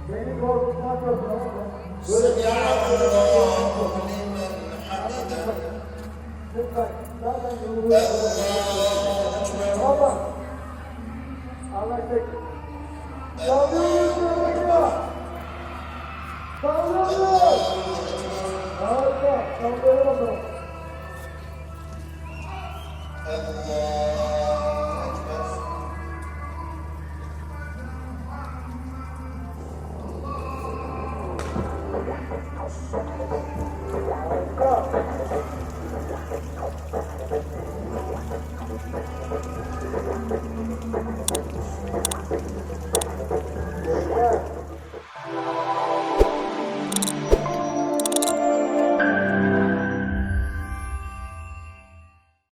Beni korkutmak yok, tamam mı? Lütfen, zaten Baba, Allah tek. Sallıyoruz böyle. Sallıyoruz. Harika, sallayalım o zaman. Harika.